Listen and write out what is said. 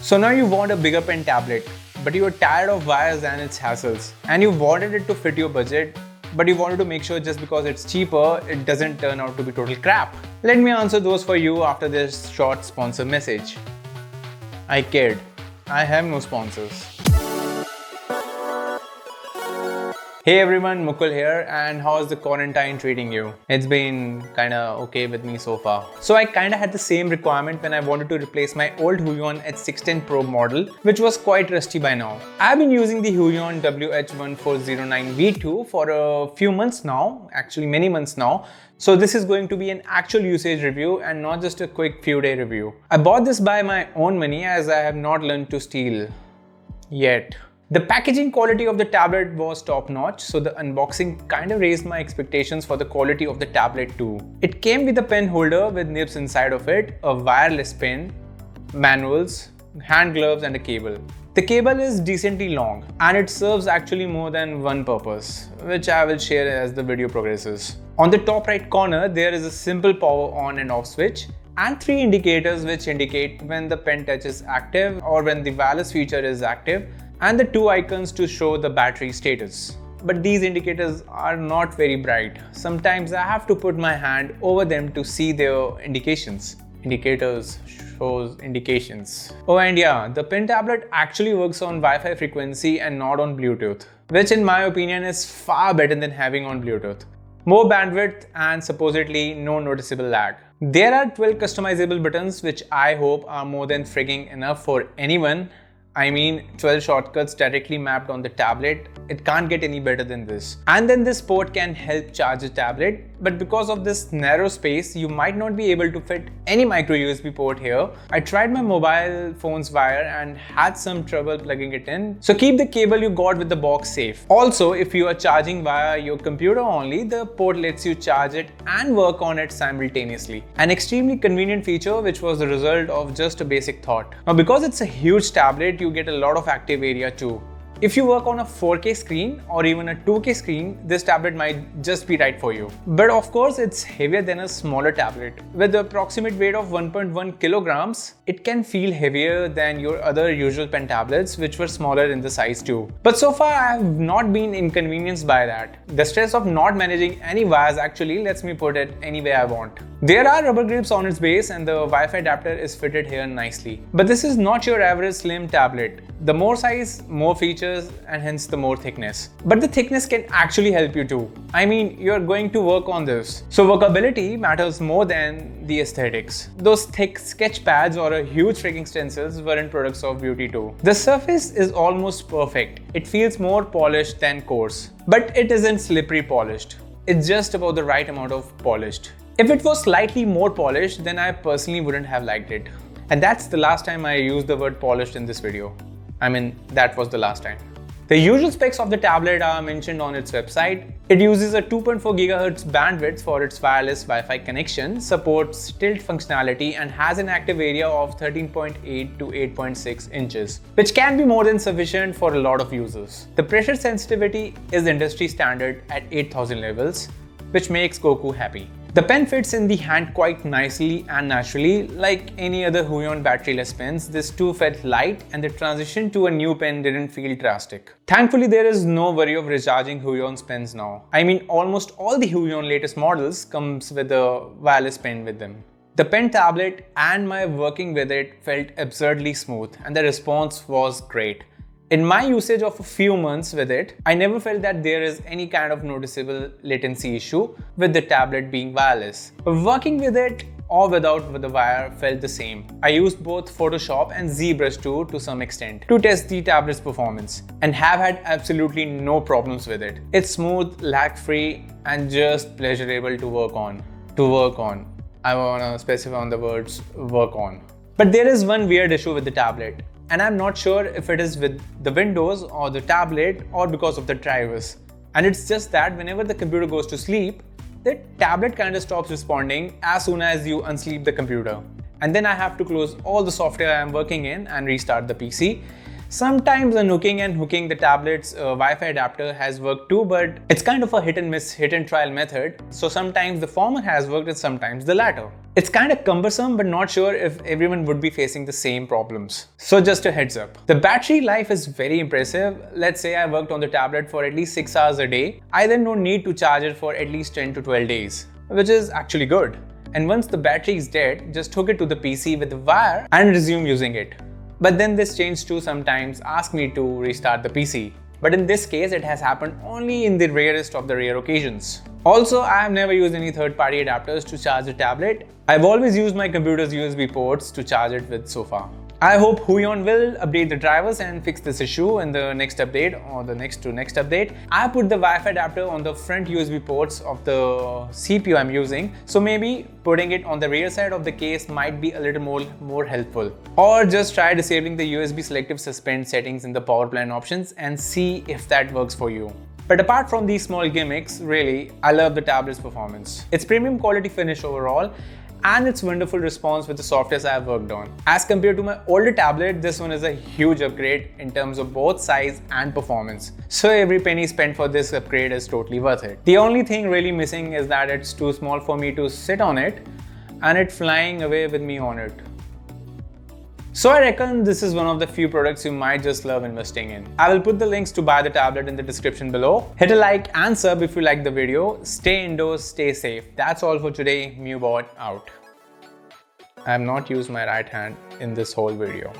So now you want a bigger pen tablet, but you are tired of wires and its hassles, and you wanted it to fit your budget, but you wanted to make sure just because it's cheaper, it doesn't turn out to be total crap. Let me answer those for you after this short sponsor message. I kid. I have no sponsors. Hey everyone, Mukul here, and how's the quarantine treating you? It's been kinda okay with me so far. So I kinda had the same requirement when I wanted to replace my old Huion WH1409 Pro model, which was quite rusty by now. I've been using the Huion WH1409 V2 for a few months now, actually many months now. So this is going to be an actual usage review and not just a quick few day review. I bought this by my own money as I have not learned to steal yet. The packaging quality of the tablet was top notch, so the unboxing kind of raised my expectations for the quality of the tablet too. It came with a pen holder with nibs inside of it, a wireless pen, manuals, hand gloves and a cable. The cable is decently long and it serves actually more than one purpose, which I will share as the video progresses. On the top right corner, there is a simple power on and off switch and 3 indicators which indicate when the pen touch is active or when the wireless feature is active, and the 2 icons to show the battery status. But these indicators are not very bright. Sometimes I have to put my hand over them to see their indications. Indicators shows indications. Oh, and yeah, the pen tablet actually works on Wi-Fi frequency and not on Bluetooth, which in my opinion is far better than having on Bluetooth. More bandwidth and supposedly no noticeable lag. There are 12 customizable buttons which I hope are more than frigging enough for anyone. I mean 12 shortcuts directly mapped on the tablet. It can't get any better than this. And then this port can help charge the tablet, but because of this narrow space, you might not be able to fit any micro USB port here. I tried my mobile phone's wire and had some trouble plugging it in. So keep the cable you got with the box safe. Also, if you are charging via your computer only, the port lets you charge it and work on it simultaneously. An extremely convenient feature which was the result of just a basic thought. Now because it's a huge tablet, you get a lot of active area too. If you work on a 4K screen or even a 2K screen, this tablet might just be right for you. But of course, it's heavier than a smaller tablet. With the approximate weight of 1.1 kilograms, it can feel heavier than your other usual pen tablets, which were smaller in the size too. But so far, I have not been inconvenienced by that. The stress of not managing any wires actually lets me put it anywhere I want. There are rubber grips on its base and the Wi-Fi adapter is fitted here nicely. But this is not your average slim tablet. The more size, more features, and hence the more thickness. But the thickness can actually help you too. I mean, you're going to work on this. So workability matters more than the aesthetics. Those thick sketch pads or a huge freaking stencils weren't products of beauty too. The surface is almost perfect. It feels more polished than coarse. But it isn't slippery polished. It's just about the right amount of polished. If it was slightly more polished, then I personally wouldn't have liked it. And that's the last time I used the word polished in this video. I mean, that was the last time. The usual specs of the tablet are mentioned on its website. It uses a 2.4 GHz bandwidth for its wireless Wi-Fi connection, supports tilt functionality and has an active area of 13.8 to 8.6 inches, which can be more than sufficient for a lot of users. The pressure sensitivity is industry standard at 8000 levels, which makes Goku happy. The pen fits in the hand quite nicely and naturally. Like any other Huion batteryless pens, this too felt light and the transition to a new pen didn't feel drastic. Thankfully, there is no worry of recharging Huion's pens now. I mean, almost all the Huion latest models comes with a wireless pen with them. The pen tablet and my working with it felt absurdly smooth and the response was great. In my usage of a few months with it, I never felt that there is any kind of noticeable latency issue with the tablet being wireless. Working with it or without the wire felt the same. I used both Photoshop and ZBrush 2 to some extent to test the tablet's performance and have had absolutely no problems with it. It's smooth, lag-free and just pleasurable to work on. I wanna specify on the words work on. But there is one weird issue with the tablet. And I'm not sure if it is with the Windows or the tablet or because of the drivers. And it's just that whenever the computer goes to sleep, the tablet kind of stops responding as soon as you unsleep the computer. And then I have to close all the software I'm working in and restart the PC. Sometimes unhooking and hooking the tablet's Wi-Fi adapter has worked too, but it's kind of a hit and miss, hit and trial method. So sometimes the former has worked and sometimes the latter. It's kind of cumbersome, but not sure if everyone would be facing the same problems. So just a heads up. The battery life is very impressive. Let's say I worked on the tablet for at least 6 hours a day. I then don't need to charge it for at least 10 to 12 days, which is actually good. And once the battery is dead, just hook it to the PC with the wire and resume using it. But then this change too sometimes asks me to restart the PC. But in this case, it has happened only in the rarest of the rare occasions. Also, I have never used any third-party adapters to charge the tablet. I've always used my computer's USB ports to charge it with so far. I hope Huion will update the drivers and fix this issue in the next update or the next update. I put the Wi-Fi adapter on the front USB ports of the CPU I'm using, so maybe putting it on the rear side of the case might be a little more helpful. Or just try disabling the USB selective suspend settings in the power plan options and see if that works for you. But apart from these small gimmicks, really, I love the tablet's performance. Its premium quality finish overall, and its wonderful response with the softwares I have worked on. As compared to my older tablet, this one is a huge upgrade in terms of both size and performance. So every penny spent for this upgrade is totally worth it. The only thing really missing is that it's too small for me to sit on it and it's flying away with me on it. So I reckon this is one of the few products you might just love investing in. I will put the links to buy the tablet in the description below. Hit a like and sub if you like the video. Stay indoors, stay safe. That's all for today. Mewbot out. I have not used my right hand in this whole video.